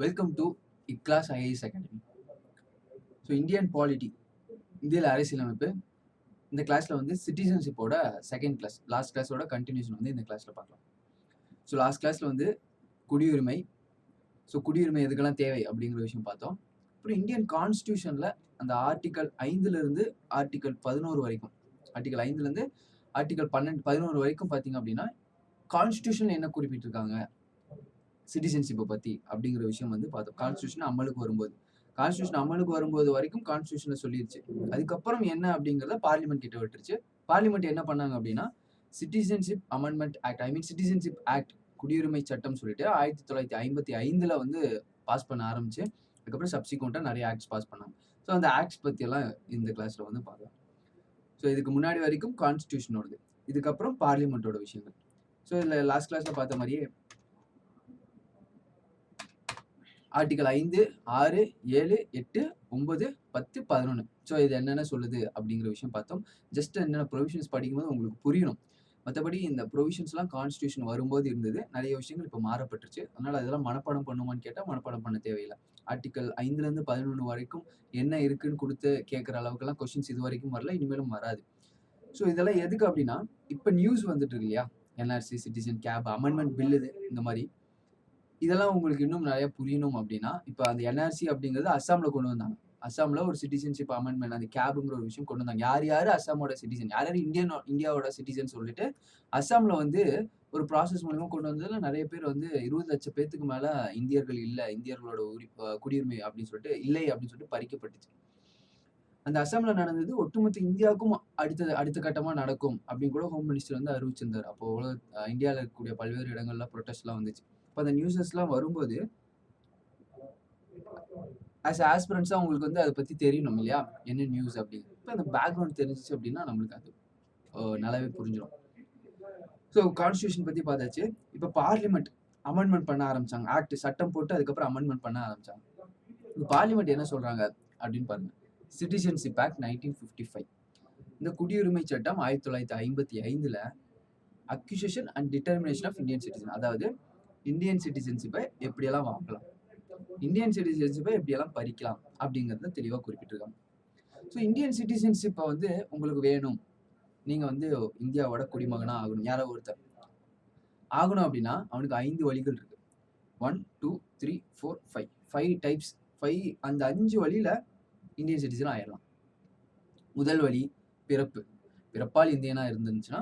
Welcome to eClass IAS academy. So Indian polity, இந்தியாவில் அரசியலமைப்பு. இந்த கிளாஸில் வந்து சிட்டிசன்ஷிப்போட செகண்ட் கிளாஸ், லாஸ்ட் கிளாஸோட கண்டினியூஷன் வந்து இந்த கிளாஸில் பார்க்கலாம். ஸோ லாஸ்ட் கிளாஸில் வந்து குடியுரிமை, குடியுரிமை எதுக்கெல்லாம் தேவை அப்படிங்கிற விஷயம் பார்த்தோம். அப்புறம் இந்தியன் கான்ஸ்டியூஷனில் அந்த ஆர்டிகல் 5லேருந்து ஆர்டிகல் 11 வரைக்கும், ஆர்டிகல் 5லேருந்து ஆர்டிகல் 11 வரைக்கும் பார்த்தீங்க அப்படின்னா கான்ஸ்டியூஷன் என்ன குறிப்பிட்டிருக்காங்க சிட்டிசன்ஷிப்பை பற்றி அப்படிங்கிற விஷயம் வந்து பார்த்தோம். கான்ஸ்டியூஷன் அமலுக்கு வரும்போது வரைக்கும் கான்ஸ்டியூஷன்ல சொல்லிருச்சு. அதுக்கப்புறம் என்ன அப்படிங்கிறத பார்லிமெண்ட் கிட்ட விட்டுருச்சு. பார்லிமெண்ட் என்ன பண்ணாங்க அப்படின்னா citizenship amendment act, citizenship act, குடியுரிமை சட்டம் சொல்லிட்டு 1955 வந்து பாஸ் பண்ண ஆரம்பிச்சு. அதுக்கப்புறம் சப்சிக்வெண்டா நிறைய ஆக்ட்ஸ் பாஸ் பண்ணாங்க. ஸோ அந்த ஆக்ட்ஸ் பத்தி எல்லாம் இந்த கிளாஸ்ல வந்து பார்க்கலாம். ஸோ இதுக்கு முன்னாடி வரைக்கும் கான்ஸ்டியூஷனோடது, இதுக்கப்புறம் பார்லிமெண்டோட விஷயங்கள். ஸோ இதில் லாஸ்ட் கிளாஸ்ல பார்த்த மாதிரியே ஆர்டிகல் 5, 6, 7, 8, 9, 10, 11. ஸோ இது என்னென்ன சொல்லுது அப்படிங்கிற விஷயம் பார்த்தோம். ஜஸ்ட் என்னென்ன ப்ரொவிஷன்ஸ் படிக்கும்போது உங்களுக்கு புரியணும். மற்றபடி இந்த ப்ரொவிஷன்ஸ்லாம் கான்ஸ்டியூஷன் வரும்போது இருந்தது. நிறைய விஷயங்கள் இப்போ மாறப்பட்டுருச்சு. அதனால் அதெல்லாம் மனப்பாடம் பண்ணுமான்னு கேட்டால் மனப்பாடம் பண்ண தேவையில்லை. ஆர்டிகல் 5லேருந்து 11 வரைக்கும் என்ன இருக்குன்னு கொடுத்து கேட்குற அளவுக்குலாம் கொஸ்டின்ஸ் இது வரைக்கும் வரல, இனிமேலும் வராது. ஸோ இதெல்லாம் எதுக்கு அப்படின்னா, இப்போ நியூஸ் வந்துட்டு இருக்கு இல்லையா, NRC, citizen cab, amendment bill, இந்த மாதிரி இதெல்லாம் உங்களுக்கு இன்னும் நிறைய புரியணும் அப்படின்னா, இப்போ அந்த என்ஆர்சி அப்படிங்கிறது அஸ்ஸாம்ல கொண்டு வந்தாங்க. அஸ்ஸாம்ல ஒரு சிட்டிசன்ஷிப் அமெண்ட்மெண்ட், அந்த கேப்ங்கிற ஒரு விஷயம் கொண்டு வந்தாங்க. யார் அஸ்ஸாமோட சிட்டிசன், யார் இந்தியாவோட சிட்டிசன் சொல்லிட்டு அஸ்ஸாம்ல வந்து ஒரு ப்ராசஸ் மூலமா கொண்டு வந்ததுல நிறைய பேர் வந்து 20 லட்சம் பேத்துக்கு மேல இந்தியர்களோட குடியுரிமை அப்படின்னு சொல்லிட்டு அப்படின்னு சொல்லிட்டு பறிக்கப்பட்டுச்சு. அந்த அஸ்ஸாம்ல நடந்தது ஒட்டுமொத்த இந்தியாவுக்கும் அடுத்த கட்டமா நடக்கும் அப்படின்னு கூட ஹோம் மினிஸ்டர் வந்து அறிவிச்சிருந்தார். அப்போ இந்தியாவில் இருக்கக்கூடிய பல்வேறு இடங்கள்ல ப்ரொட்டஸ்ட்லாம் வந்துச்சு. இப்போ அந்த நியூஸஸ்லாம் வரும்போது ஆஸ்பிரன்ஸா உங்களுக்கு வந்து அதை பத்தி தெரியணும் இல்லையா, என்ன நியூஸ் அப்படின்னு. இப்போ அந்த பேக்ரவுண்ட் தெரிஞ்சிச்சு அப்படின்னா நம்மளுக்கு அது நல்லாவே புரிஞ்சிடும். ஸோ கான்ஸ்டியூஷன் பத்தி பார்த்தாச்சு. இப்போ பார்லிமெண்ட் அமெண்ட்மெண்ட் பண்ண ஆரம்பிச்சாங்க. ஆக்ட், சட்டம் போட்டு அதுக்கப்புறம் அமெண்ட்மெண்ட் பண்ண ஆரம்பிச்சாங்க. பார்லிமெண்ட் என்ன சொல்றாங்க அப்படின்னு பாருங்க. சிட்டிசன்ஷிப் ஆக்ட் 1955, இந்த குடியுரிமை சட்டம் 1955ல acquisition and determination of Indian citizen, அதாவது இந்தியன் சிட்டிசன்ஷிப்பை எப்படியெல்லாம் வாங்கலாம், இந்தியன் சிட்டிசன்ஷிப்பை எப்படியெல்லாம் பறிக்கலாம் அப்படிங்கிறத தெளிவாக குறிப்பிட்டிருக்காங்க. ஸோ இந்தியன் சிட்டிசன்ஷிப்பை வந்து உங்களுக்கு வேணும், நீங்க வந்து இந்தியாவோட குடிமகனா ஆகணும், யாரோ ஒருத்தர் ஆகணும் அப்படின்னா அவனுக்கு 5 வழிகள் இருக்கு. 1, 2, 3, 4, 5 டைப்ஸ். அந்த 5 வழியில இந்தியன் சிட்டிசன் ஆயிடலாம். முதல் வழி பிறப்பால் இந்தியனா இருந்துச்சுன்னா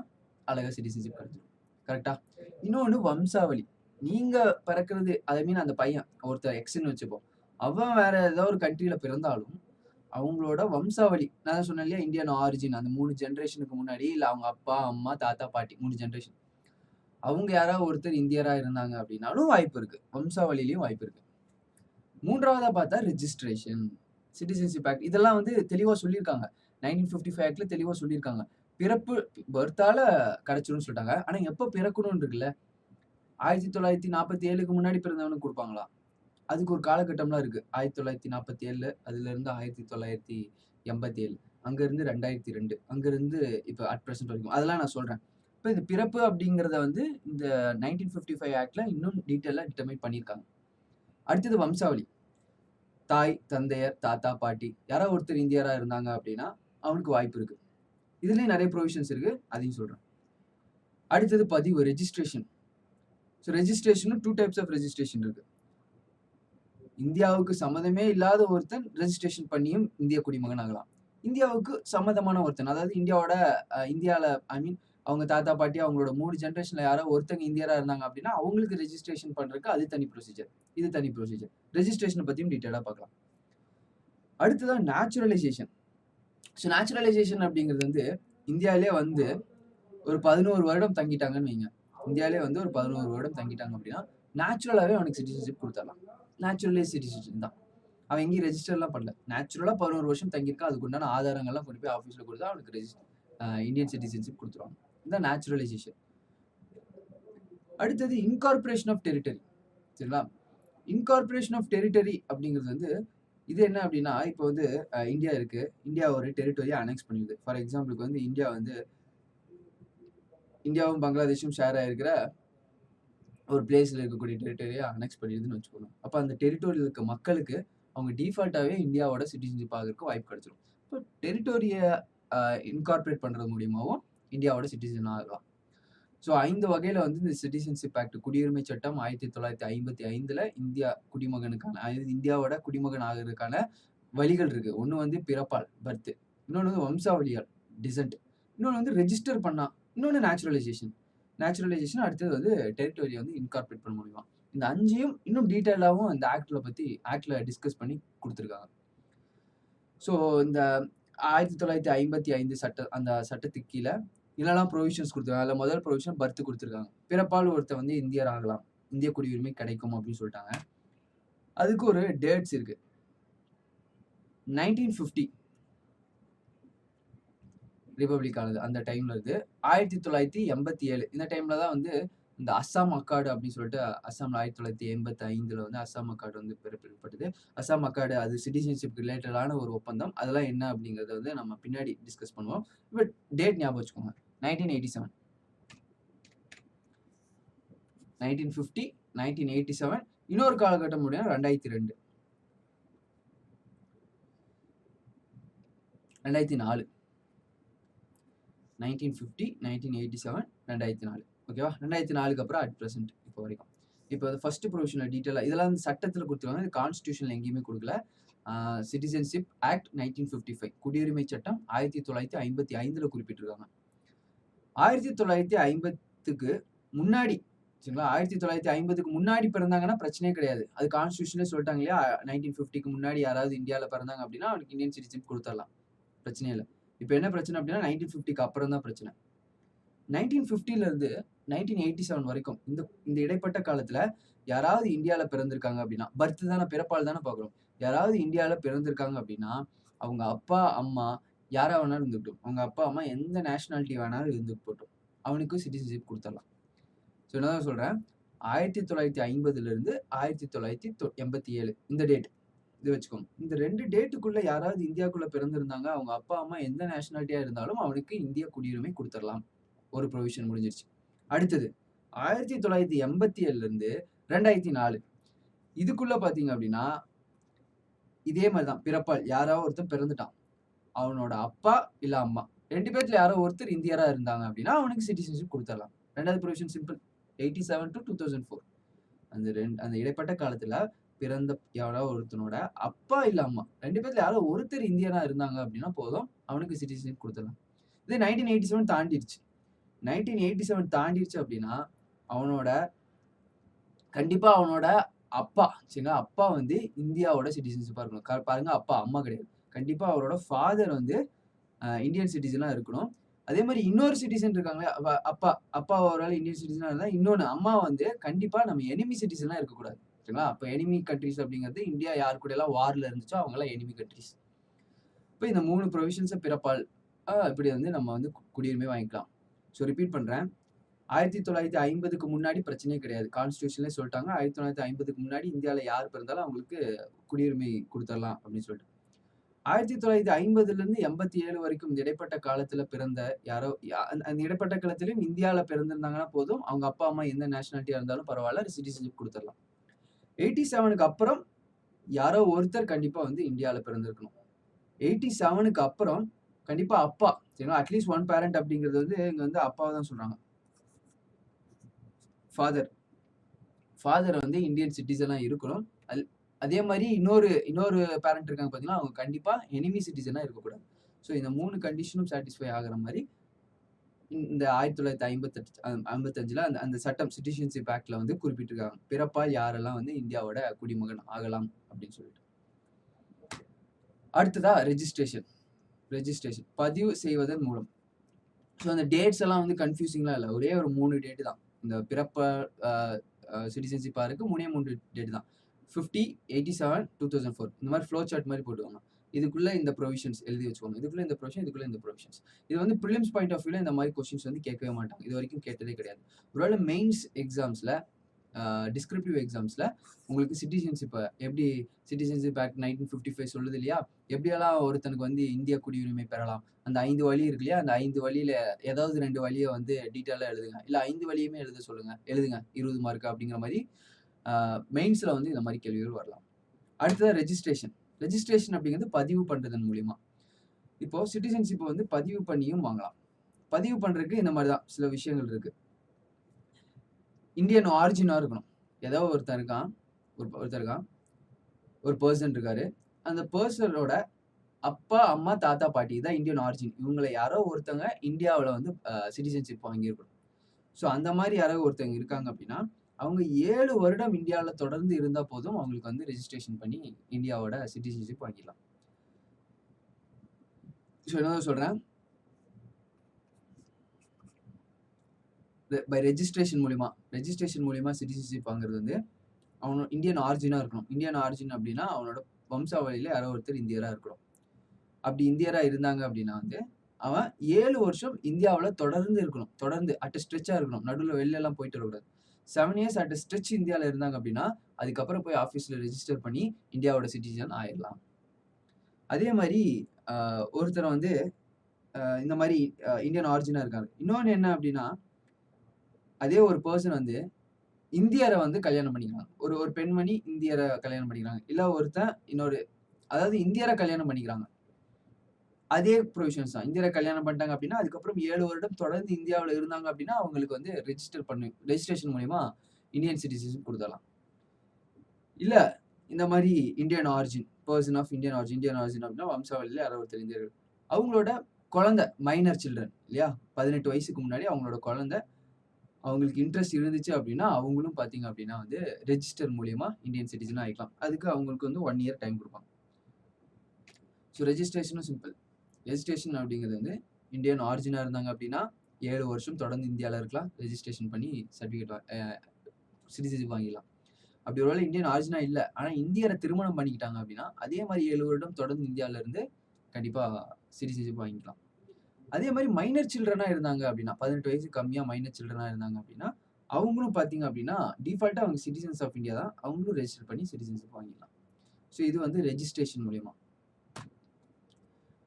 அழகா சிட்டிசன்ஷிப் கிடைச்சிடும். கரெக்டா? இன்னொன்று வம்சாவளி. நீங்க பிறக்கிறது, ஐ மீன் அந்த பையன் ஒருத்தர் எக்ஸ்ன்னு வச்சுப்போம், அவன் வேற ஏதோ ஒரு கண்ட்ரியில பிறந்தாலும் அவங்களோட வம்சாவளி, நான் சொன்னேன் இல்லையா, இந்தியன் ஆரிஜின், அந்த 3 ஜென்ரேஷனுக்கு முன்னாடி, இல்லை அவங்க அப்பா அம்மா தாத்தா பாட்டி 3 ஜென்ரேஷன், அவங்க யாராவது ஒருத்தர் இந்தியரா இருந்தாங்க அப்படின்னாலும் வாய்ப்பு இருக்கு, வம்சாவளியிலையும் வாய்ப்பு இருக்கு. மூன்றாவதா பார்த்தா ரெஜிஸ்ட்ரேஷன், சிட்டிசன்ஷிப் ஆக்ட், இதெல்லாம் வந்து தெளிவா சொல்லியிருக்காங்க. 1955 ஆக்ட்ல தெளிவா சொல்லியிருக்காங்க. பர்த்தால கிடைச்சிடும் சொல்லிட்டாங்க. ஆனா எப்ப பிறக்கணும்னு இருக்குல்ல, 1947க்கு முன்னாடி பிறந்தவனுக்கு கொடுப்பாங்களா, அதுக்கு ஒரு காலகட்டம்லாம் இருக்கு. 1947, அதுல இருந்து 1987, அங்க இருந்து 2002, அங்க இருந்து இப்ப அட் பிரசன்ட் வரைக்கும், அதெல்லாம் நான் சொல்றேன். இப்ப இந்த பிறப்பு அப்படிங்கறத வந்து இந்த 1955 ஆக்ட்ல இன்னும் டீட்டெயிலா டிட்டர்மைன் பண்ணியிருக்காங்க. அடுத்தது வம்சாவளி, தாய் தந்தையர் தாத்தா பாட்டி யாராவது ஒருத்தர் இந்தியரா இருந்தாங்க அப்படின்னா அவனுக்கு வாய்ப்பு இருக்கு. இதுலயும் நிறைய ப்ரொவிஷன்ஸ் இருக்கு, அதையும் சொல்றேன். அடுத்தது பதிவு, ரெஜிஸ்ட்ரேஷன். ஸோ ரெஜிஸ்ட்ரேஷனும் 2 டைப்ஸ் ஆஃப் ரெஜிஸ்ட்ரேஷன் இருக்கு. இந்தியாவுக்கு சம்மதமே இல்லாத ஒருத்தன் ரெஜிஸ்ட்ரேஷன் பண்ணியும் இந்திய குடிமகன் ஆகலாம். இந்தியாவுக்கு சம்மதமான ஒருத்தன், அதாவது இந்தியாவில் ஐ மீன் அவங்க தாத்தா பாட்டி அவங்களோட 3 ஜென்ரேஷன்ல யாரோ ஒருத்தங்க இந்தியரா இருந்தாங்க அப்படின்னா அவங்களுக்கு ரெஜிஸ்ட்ரேஷன் பண்றதுக்கு அது தனி ப்ரொசீஜர், இது தனி ப்ரொசீஜர். ரெஜிஸ்ட்ரேஷனை பத்தியும் டீட்டெயிலாக பார்க்கலாம். அடுத்ததான் நேச்சுரலைசேஷன். ஸோ நேச்சுரலைசேஷன் அப்படிங்கிறது வந்து இந்தியாவிலே வந்து ஒரு 11 வருடம் தங்கிட்டாங்கன்னு வைங்க. இந்தியாவிலே வந்து ஒரு 11 வருடம் தங்கிட்டாங்க அப்படின்னா நேச்சுரலாகவே அவனுக்கு சிட்டிசன்ஷிப் கொடுத்துடலாம். நேச்சுரலைஸ் சிட்டிசன்ஷிப் தான். அவன் எங்கேயும் ரெஜிஸ்டர்லாம் பண்ணல, நேச்சுரலாக 11 வருஷம் தங்கியிருக்கா, அதுக்கு உண்டான ஆதாரங்கள்லாம் கொண்டு போய் ஆஃபீஸில் கொடுத்தா அவனுக்கு இந்தியன் சிட்டிசன்ஷிப் கொடுத்துருவாங்க. இதுதான் நேச்சுரலைசேஷன். அடுத்தது இன்கார்பரேஷன் ஆஃப் டெரிட்டரி. சரிங்களா? இன்கார்பரேஷன் ஆஃப் டெரிட்டரி அப்படிங்கிறது வந்து இது என்ன அப்படின்னா, இப்போ வந்து இந்தியா இருக்கு, இந்தியா ஒரு டெரிட்டரியை அனெக்ஸ் பண்ணிடுது. ஃபார் எக்ஸாம்பிளுக்கு வந்து இந்தியாவும் பங்களாதேஷும் ஷேர் ஆயிருக்கிற ஒரு பிளேஸ்ல இருக்கக்கூடிய டெரிட்டரிய அனெக்ஸ் பண்ணிடுதுன்னு வச்சுக்கோங்க. அப்ப அந்த டெரிட்டோரியில இருக்க மக்களுக்கு அவங்க டிஃபால்ட்டாவே இந்தியாவோட சிட்டிசன்ஷிப் ஆகுறதுக்கு வாய்ப்பு கிடைச்சிரும். இப்போ டெரிட்டோரிய அ இன்கார்ப்பரேட் பண்றது மூலியமாவும் இந்தியாவோட சிட்டிசன் ஆகலாம். ஸோ 5 வகையில வந்து இந்த சிட்டிசன்ஷிப் ஆக்ட் குடியுரிமை சட்டம் 1955ல இந்தியாவோட குடிமகன் ஆகுறதுக்கான வழிகள் இருக்கு. ஒண்ணு வந்து பிறப்பால் பர்த், இன்னொன்னு வந்து வம்சாவளியால் டிசென்ட், இன்னொன்னு வந்து ரெஜிஸ்டர் பண்ணா, இன்னொன்னு நேச்சுரலைசேஷன். நேச்சுரலைசேஷன் அடுத்தது வந்து டெரிட்டோரிய வந்து இன்கார்ப்பரேட் பண்ண முடியுமா. இந்த 5யும் இன்னும் டீட்டெயிலாவும் இந்த ஆக்ட்ல டிஸ்கஸ் பண்ணி குடுத்துருக்காங்க. ஸோ இந்த 1955 அந்த சட்டத்துக்கு கீழ என்னெல்லாம் ப்ரொவிஷன்ஸ் குடுத்துருக்காங்க. அதுல முதல் ப்ரொவிஷன் பர்த் குடுத்துருக்காங்க. பிறப்பால் ஒருத்தன் வந்து இந்தியர் ஆகலாம். இந்திய குடியுரிமை கிடைக்கும் அப்படின்னு சொல்லிட்டாங்க. அதுக்கு ஒரு டேட்ஸ் இருக்கு. 1950 ரிபப்ளிக் ஆனது அந்த டைம்ல இருந்து 1987 இந்த டைம்ல தான் வந்து இந்த அஸ்ஸாம் அக்கார்டு அப்படின்னு சொல்லிட்டு அஸ்ஸாம்ல 1985ல வந்து அஸ்ஸாம் அக்கார்டு வந்து பிறப்பிக்கப்பட்டது. அஸ்ஸாம் அக்கார்டு அது சிட்டிசன்ஷிப் ரிலேட்டடான ஒரு ஒப்பந்தம். அதெல்லாம் என்ன அப்படிங்கிறத வந்து நம்ம பின்னாடி டிஸ்கஸ் பண்ணுவோம். பட் டேட் ஞாபகம் வச்சுக்கோங்க. 1987 1950 1987 இன்னொரு காலகட்டம் முடியும் 2002 2004 1950 1987 2004 ஓகேவா. 2004க்கு அப்புறம் அட் பிரசன்ட் இப்போ வரைக்கும். இப்போ ஃபர்ஸ்ட் ப்ரொவிஷனல் டீட்டெயிலா இதெல்லாம் வந்து சட்டத்துல கொடுத்துருக்காங்க. இது கான்ஸ்டிடியூஷன்ல எங்கேயுமே கொடுக்கல. சிட்டிசன்ஷிப் ஆக்ட் 1955 குடியுரிமை சட்டம் 1955ல குறிப்பிட்டிருக்காங்க. 1950க்கு முன்னாடி சரிங்களா, 1950க்கு முன்னாடி பிறந்தாங்கன்னா பிரச்சனையே கிடையாது. அது கான்ஸ்டிடியூஷன்லேயே சொல்லிட்டாங்க இல்லையா, 1950க்கு முன்னாடி யாராவது இந்தியாவில் பிறந்தாங்க அப்படின்னா அவனுக்கு இந்தியன் சிட்டிசன்ஷிப் கொடுத்துடலாம், பிரச்சனையே இல்லை. இப்போ என்ன பிரச்சனை அப்படின்னா 1950க்கு அப்புறம் தான் பிரச்சனை. 1950ல இருந்து 1987 வரைக்கும் இந்த இடைப்பட்ட காலத்துல யாராவது இந்தியாவில் பிறந்திருக்காங்க அப்படின்னா, பர்த் தானே, பிறப்பால் தானே பார்க்குறோம். யாராவது இந்தியாவில் பிறந்திருக்காங்க அப்படின்னா அவங்க அப்பா அம்மா யாரா வேணாலும் இருந்துக்கிட்டும், அவங்க அப்பா அம்மா எந்த நேஷனாலிட்டி வேணாலும் இருந்துட்டு போட்டோம், அவனுக்கும் சிட்டிசன்ஷிப் கொடுத்துடலாம். ஸோ என்னதான் சொல்றேன், 1950ல இருந்து 1987 இந்த டேட் இது வச்சுக்கோங்க. இந்த 2 டேட்டுக்குள்ள யாராவது இந்தியாக்குள்ள பிறந்திருந்தாங்க, அவங்க அப்பா அம்மா எந்த நேஷனாலிட்டியா இருந்தாலும் அவனுக்கு இந்திய குடியுரிமை கொடுத்துடலாம். ஒரு ப்ரொவிஷன் முடிஞ்சிருச்சு. அடுத்தது 1987ல இருந்து 2004 இதுக்குள்ள பாத்தீங்க அப்படின்னா இதே மாதிரிதான். பிறப்பால் யாராவது ஒருத்தன் பிறந்துட்டான், அவனோட அப்பா இல்ல அம்மா 2 பேர்ல யாரோ ஒருத்தர் இந்தியரா இருந்தாங்க அப்படின்னா அவனுக்கு சிட்டிசன்ஷிப் கொடுத்துடலாம். ரெண்டாவது ப்ரொவிஷன் சிம்பிள். 87 to 2004 அந்த இடைப்பட்ட காலத்துல பிறந்த யாராவது ஒருத்தனோட அப்பா இல்ல அம்மா 2 பேர்ல யாரோ ஒருத்தர் இந்தியனா இருந்தாங்க அப்படின்னா போதும், அவனுக்கு சிட்டிசன்ஷிப் கொடுத்துடலாம். இது 1987 தாண்டிடுச்சு. 1987 தாண்டிடுச்சு அப்படின்னா கண்டிப்பா அவனோட அப்பா சரிங்களா, அப்பா வந்து இந்தியாவோட சிட்டிசன்ஷிப்பா இருக்கணும். பாருங்க, அப்பா அம்மா கிடையாது. கண்டிப்பா அவரோட ஃபாதர் வந்து இந்தியன் சிட்டிசனா இருக்கணும். அதே மாதிரி இன்னொரு சிட்டிசன் இருக்காங்களே, அப்பா ஒருவேளை இந்தியன் சிட்டிசனா இருந்தா இன்னொன்னு அம்மா வந்து கண்டிப்பா நம்ம எனிமி சிட்டிசனா இருக்கக்கூடாது சரிங்களா. அப்ப எனிமி கண்ட்ரிஸ் அப்படிங்கிறது இந்தியா யார் கூட எல்லாம் வார்ல இருந்துச்சோ அவங்க எல்லாம் எனிமி கண்ட்ரிஸ். இப்போ இந்த 3 ப்ரொவிஷன்ஸை பிறப்பால் இப்படி வந்து நம்ம வந்து குடியுரிமை வாங்கிக்கலாம். ஸோ ரிப்பீட் பண்றேன், 1950க்கு முன்னாடி பிரச்சனையே கிடையாது. கான்ஸ்டிடியூஷன்லேயே சொல்லிட்டாங்க 1950க்கு முன்னாடி இந்தியாவில் யார் பிறந்தாலும் அவங்களுக்கு குடியுரிமை கொடுத்துடலாம் அப்படின்னு சொல்லிட்டு. 1950ல இருந்து 87 வரைக்கும் இந்த இடைப்பட்ட காலத்துல பிறந்த யாரோ அந்த இடைப்பட்ட காலத்திலும் இந்தியாவில் பிறந்திருந்தாங்கன்னா போதும், அவங்க அப்பா அம்மா எந்த நேஷனாலிட்டியா இருந்தாலும் பரவாயில்ல, சிட்டிசன்ஷிப் கொடுத்துடலாம். 87க்கு அப்புறம் யாரோ ஒருத்தர் கண்டிப்பா வந்து இந்தியாவில் பிறந்திருக்கணும். 87க்கு அப்புறம் கண்டிப்பா அப்பா சரிங்களா, அட்லீஸ்ட் ஒன் பேரண்ட் அப்படிங்கிறது வந்து இங்க வந்து அப்பாவை தான் சொல்றாங்க. ஃபாதர் வந்து இந்தியன் சிட்டிசனா இருக்கணும். அதே மாதிரி இன்னொரு பேரண்ட் இருக்காங்க பார்த்தீங்கன்னா, அவங்க கண்டிப்பா எனிமி சிட்டிசனா இருக்கக்கூடாது. ஸோ இந்த 3 கண்டிஷனும் சாட்டிஸ்ஃபை ஆகுற மாதிரி இந்த 1955ல அந்த சட்டம் சிட்டிசன்ஷிப் ஆக்ட்ல வந்து குறிப்பிட்டிருக்காங்க. பிறப்பால் யாரெல்லாம் வந்து இந்தியாவோட குடிமகன் ஆகலாம் அப்படின்னு சொல்லிட்டு. அடுத்ததா ரெஜிஸ்ட்ரேஷன் பதிவு செய்வதன் மூலம். ஸோ அந்த டேட்ஸ் எல்லாம் வந்து கன்ஃபியூசிங்லாம் இல்லை. ஒரே ஒரு 3 டேட்டு தான். இந்த பிறப்ப சிட்டிசன்ஷிப்பா இருக்கு. 3 டேட் தான். 50, 87, 2004 இந்த மாதிரி ஃப்ளோ சார்ட் மாதிரி போட்டுவாங்க. இதுக்குள்ள இந்த ப்ரொவிஷன்ஸ் எழுதி வச்சுக்கோங்க. இதுக்குள்ள இந்த ப்ரொவிஷன், இதுக்குள்ள இந்த ப்ரொவிஷன்ஸ். இது வந்து ப்ரிலிம்ஸ் பாயிண்ட் ஆஃப் வியூல இந்த மாதிரி கொஸ்டின்ஸ் வந்து கேட்கவே மாட்டாங்க. இது வரைக்கும் கேட்டதே கிடையாது. ஒருவேளை மெயின்ஸ் எக்ஸாம்ஸ்ல டிஸ்கிரிப்டிவ் எக்ஸாம்ஸில் உங்களுக்கு சிட்டிசன்ஷிப்பை எப்படி சிட்டிசன்ஷிப் ஆக்ட் 1955 சொல்லுது இல்லையா, எப்படியெல்லாம் ஒருத்தனுக்கு வந்து இந்திய குடியுரிமை பெறலாம், அந்த 5 வழி இருக்கு இல்லையா, அந்த 5 வழியில் ஏதாவது 2 வழியை வந்து டீட்டெயிலாக எழுதுங்க, இல்லை 5 வழியுமே எழுதுங்க 20 மார்க் அப்படிங்கிற மாதிரி மெயின்ஸில் வந்து இந்த மாதிரி கேள்விகள் வரலாம். அடுத்தது ரெஜிஸ்ட்ரேஷன் அப்படிங்கிறது பதிவு பண்ணுறதன் மூலிமா. இப்போ சிட்டிசன்ஷிப்பை வந்து பதிவு பண்ணியும் வாங்கலாம். பதிவு பண்ணுறதுக்கு இந்த மாதிரி தான் சில விஷயங்கள் இருக்கு. இந்தியன் ஆரிஜினாக இருக்கணும். ஏதோ ஒருத்தர் இருக்கான், ஒரு பர்சன் இருக்காரு, அந்த பர்சனோட அப்பா அம்மா தாத்தா பாட்டி தான் இந்தியன் ஆரிஜின். இவங்களை யாரோ ஒருத்தங்க இந்தியாவில் வந்து சிட்டிசன்ஷிப் வாங்கியிருக்கணும். ஸோ அந்த மாதிரி யாரோ ஒருத்தங்க இருக்காங்க அப்படின்னா அவங்க 7 வருடம் இந்தியாவில் தொடர்ந்து இருந்தால் போதும் அவங்களுக்கு வந்து ரெஜிஸ்ட்ரேஷன் பண்ணி இந்தியாவோட சிட்டிசன்ஷிப் வாங்கிடலாம். ஸோ என்ன சொல்கிறேன், பை ரெஜிஸ்ட்ரேஷன் மூலிமா சிட்டிசன்ஷிப் வாங்குறது வந்து அவனோட இந்தியன் ஆரிஜினாக இருக்கணும். இந்தியன் ஆரிஜின் அப்படின்னா அவனோட வம்சாவளியில் யாரோ ஒருத்தர் இந்தியராக இருக்கணும். அப்படி இந்தியராக இருந்தாங்க அப்படின்னா வந்து அவன் 7 வருஷம் இந்தியாவில் தொடர்ந்து இருக்கணும். தொடர்ந்து அட் ஸ்ட்ரெச்சாக இருக்கணும். நடுவில் வெளிலெல்லாம் போயிட்டு வரக்கூடாது. 7 இயர்ஸ் அட் ஸ்ட்ரெச் இந்தியாவில் இருந்தாங்க அப்படின்னா அதுக்கப்புறம் போய் ஆஃபீஸில் ரெஜிஸ்டர் பண்ணி இந்தியாவோட சிட்டிசன் ஆயிடலாம். அதே மாதிரி ஒருத்தர் வந்து இந்த மாதிரி இந்தியன் ஆரிஜினாக இருக்காங்க. இன்னொன்று என்ன அப்படின்னா, அதே ஒரு பர்சன் வந்து இந்தியரை வந்து கல்யாணம் பண்ணிக்கிறாங்க. ஒரு பெண்மணி இந்தியரை கல்யாணம் பண்ணிக்கிறாங்க, இல்லை ஒருத்தன் அதாவது இந்தியரை கல்யாணம் பண்ணிக்கிறாங்க. அதே ப்ரொவிஷன்ஸ் தான். இந்தியரை கல்யாணம் பண்ணிட்டாங்க அப்படின்னா அதுக்கப்புறம் 7 வருடம் தொடர்ந்து இந்தியாவில் இருந்தாங்க அப்படின்னா அவங்களுக்கு வந்து ரெஜிஸ்ட்ரேஷன் மூலிமா இந்தியன் சிட்டிசன்ஷிப் கொடுத்துடலாம். இல்லை இந்த மாதிரி இந்தியன் ஆரிஜின் அப்படின்னா வம்சாவளியில் யாரோ ஒருத்தர் இந்தியர்கள், அவங்களோட குழந்தை மைனர் சில்ட்ரன் இல்லையா, 18 வயசுக்கு முன்னாடி அவங்களோட குழந்தை அவங்களுக்கு இன்ட்ரெஸ்ட் இருந்துச்சு அப்படின்னா அவங்களும் பார்த்தீங்க அப்படின்னா வந்து ரெஜிஸ்டர் மூலிமா இந்தியன் சிட்டிசனாக ஆகிக்கலாம். அதுக்கு அவங்களுக்கு வந்து 1 இயர் டைம் கொடுப்பாங்க. ஸோ ரெஜிஸ்ட்ரேஷனும் சிம்பிள். ரெஜிஸ்ட்ரேஷன் அப்படிங்கிறது வந்து இந்தியன் ஆரிஜினாக இருந்தாங்க அப்படின்னா 7 வருஷம் தொடர்ந்து இந்தியாவில் இருக்கலாம், ரெஜிஸ்ட்ரேஷன் பண்ணி சர்டிஃபிகேட் சிட்டிசன்ஷிப் வாங்கிடலாம். அப்படி ஒருவேளை இந்தியன் ஆரிஜினாக இல்லை ஆனால் இந்தியரை திருமணம் பண்ணிக்கிட்டாங்க அப்படின்னா அதே மாதிரி 7 வருடம் தொடர்ந்து இந்தியாவில் இருந்து கண்டிப்பாக சிட்டிசன்ஷிப் வாங்கிக்கலாம். அதே மாதிரி மைனர் சில்ட்ரனாக இருந்தாங்க அப்படின்னா 18 வயசு கம்மியாக மைனர் சில்ட்ரனாக இருந்தாங்க அப்படின்னா அவங்களும் பார்த்தீங்க அப்படின்னா டிஃபால்ட்டாக அவங்க சிட்டிசன்ஸ் ஆஃப் இந்தியா தான், அவங்களும் ரெஜிஸ்டர் பண்ணி சிட்டிசன்ஷிப் வாங்கிடலாம். ஸோ இது வந்து ரெஜிஸ்ட்ரேஷன் மூலிமா.